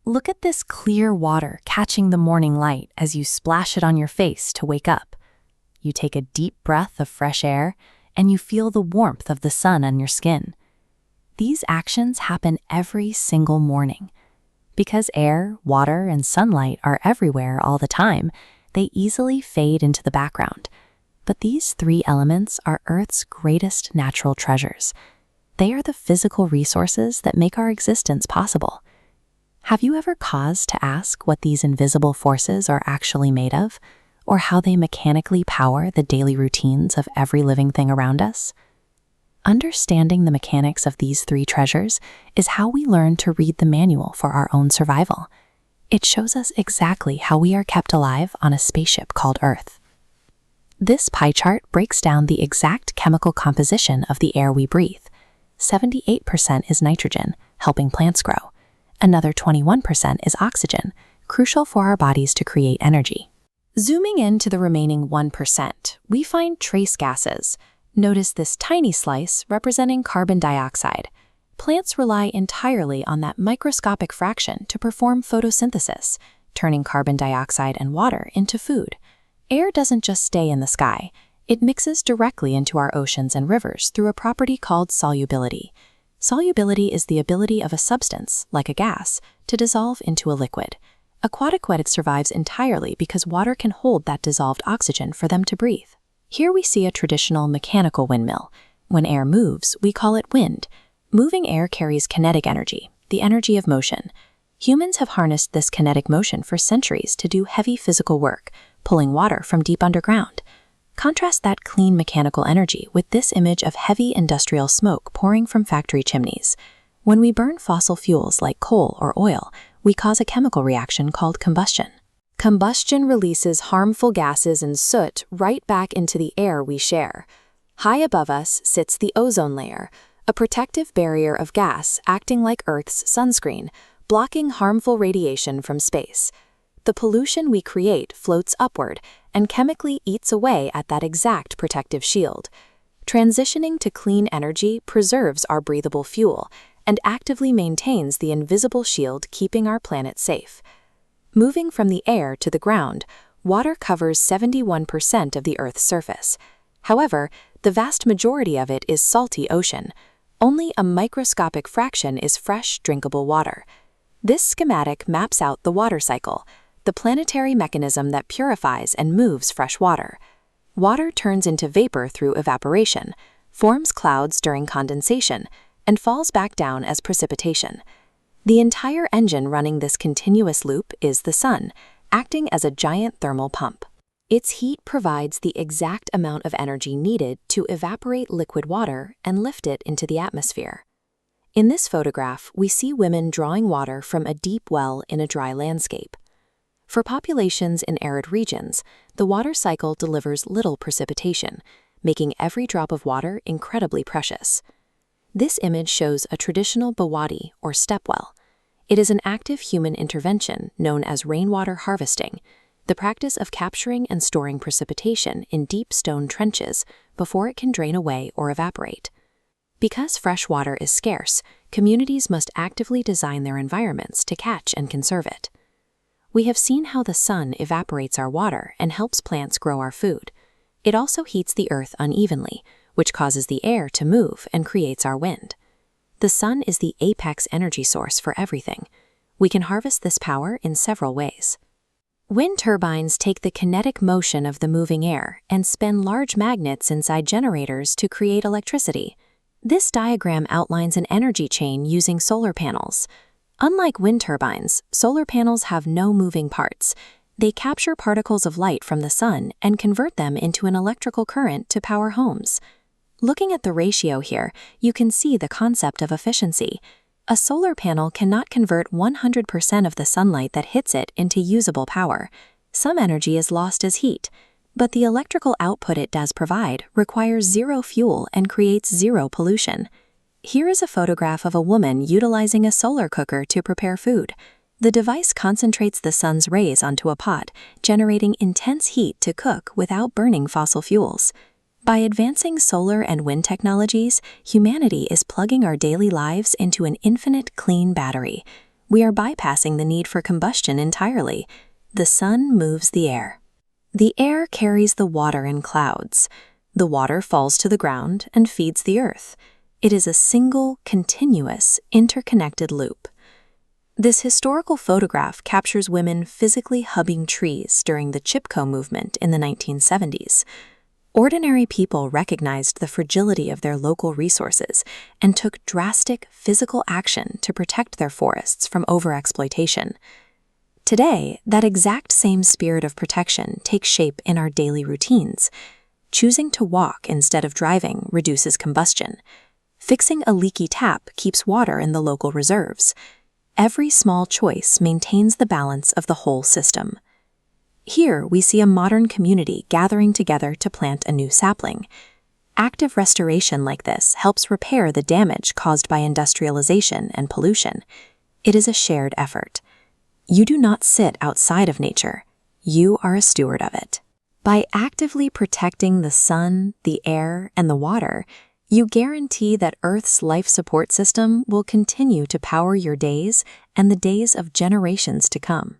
Look at this clear water catching the morning light as you splash it on your face to wake up. You take a deep breath of fresh air, and you feel the warmth of the sun on your skin. These actions happen every single morning. Because air, water, and sunlight are everywhere all the time, they easily fade into the background. But these three elements are Earth's greatest natural treasures. They are the physical resources that make our existence possible. Have you ever paused to ask what these invisible forces are actually made of, or how they mechanically power the daily routines of every living thing around us? Understanding the mechanics of these three treasures is how we learn to read the manual for our own survival. It shows us exactly how we are kept alive on a spaceship called Earth. This pie chart breaks down the exact chemical composition of the air we breathe. 78% is nitrogen, helping plants grow. Another 21% is oxygen, crucial for our bodies to create energy. Zooming in to the remaining 1%, we find trace gases. Notice this tiny slice representing carbon dioxide. Plants rely entirely on that microscopic fraction to perform photosynthesis, turning carbon dioxide and water into food. Air doesn't just stay in the sky. It mixes directly into our oceans and rivers through a property called solubility. Solubility is the ability of a substance, like a gas, to dissolve into a liquid. Aquatic life survives entirely because water can hold that dissolved oxygen for them to breathe. Here we see a traditional mechanical windmill. When air moves, we call it wind. Moving air carries kinetic energy, the energy of motion. Humans have harnessed this kinetic motion for centuries to do heavy physical work, pulling water from deep underground. Contrast that clean mechanical energy with this image of heavy industrial smoke pouring from factory chimneys. When we burn fossil fuels like coal or oil, we cause a chemical reaction called combustion. Combustion releases harmful gases and soot right back into the air we share. High above us sits the ozone layer, a protective barrier of gas acting like Earth's sunscreen, blocking harmful radiation from space. The pollution we create floats upward and chemically eats away at that exact protective shield. Transitioning to clean energy preserves our breathable fuel and actively maintains the invisible shield keeping our planet safe. Moving from the air to the ground, water covers 71% of the Earth's surface. However, the vast majority of it is salty ocean. Only a microscopic fraction is fresh, drinkable water. This schematic maps out the water cycle, the planetary mechanism that purifies and moves fresh water. Water turns into vapor through evaporation, forms clouds during condensation, and falls back down as precipitation. The entire engine running this continuous loop is the sun, acting as a giant thermal pump. Its heat provides the exact amount of energy needed to evaporate liquid water and lift it into the atmosphere. In this photograph, we see women drawing water from a deep well in a dry landscape. For populations in arid regions, the water cycle delivers little precipitation, making every drop of water incredibly precious. This image shows a traditional bawadi or step well. It is an active human intervention known as rainwater harvesting, the practice of capturing and storing precipitation in deep stone trenches before it can drain away or evaporate. Because fresh water is scarce, communities must actively design their environments to catch and conserve it. We have seen how the sun evaporates our water and helps plants grow our food. It also heats the earth unevenly, which causes the air to move and creates our wind. The sun is the apex energy source for everything. We can harvest this power in several ways. Wind turbines take the kinetic motion of the moving air and spin large magnets inside generators to create electricity. This diagram outlines an energy chain using solar panels. Unlike wind turbines, solar panels have no moving parts. They capture particles of light from the sun and convert them into an electrical current to power homes. Looking at the ratio here, you can see the concept of efficiency. A solar panel cannot convert 100% of the sunlight that hits it into usable power. Some energy is lost as heat, but the electrical output it does provide requires zero fuel and creates zero pollution. Here is a photograph of a woman utilizing a solar cooker to prepare food. The device concentrates the sun's rays onto a pot, generating intense heat to cook without burning fossil fuels. By advancing solar and wind technologies, humanity is plugging our daily lives into an infinite clean battery. We are bypassing the need for combustion entirely. The sun moves the air. The air carries the water in clouds. The water falls to the ground and feeds the earth. It is a single, continuous, interconnected loop. This historical photograph captures women physically hubbing trees during the Chipko movement in the 1970s. Ordinary people recognized the fragility of their local resources and took drastic physical action to protect their forests from overexploitation. Today, that exact same spirit of protection takes shape in our daily routines. Choosing to walk instead of driving reduces combustion. Fixing a leaky tap keeps water in the local reserves. Every small choice maintains the balance of the whole system. Here, we see a modern community gathering together to plant a new sapling. Active restoration like this helps repair the damage caused by industrialization and pollution. It is a shared effort. You do not sit outside of nature. You are a steward of it. By actively protecting the sun, the air, and the water, you guarantee that Earth's life support system will continue to power your days and the days of generations to come.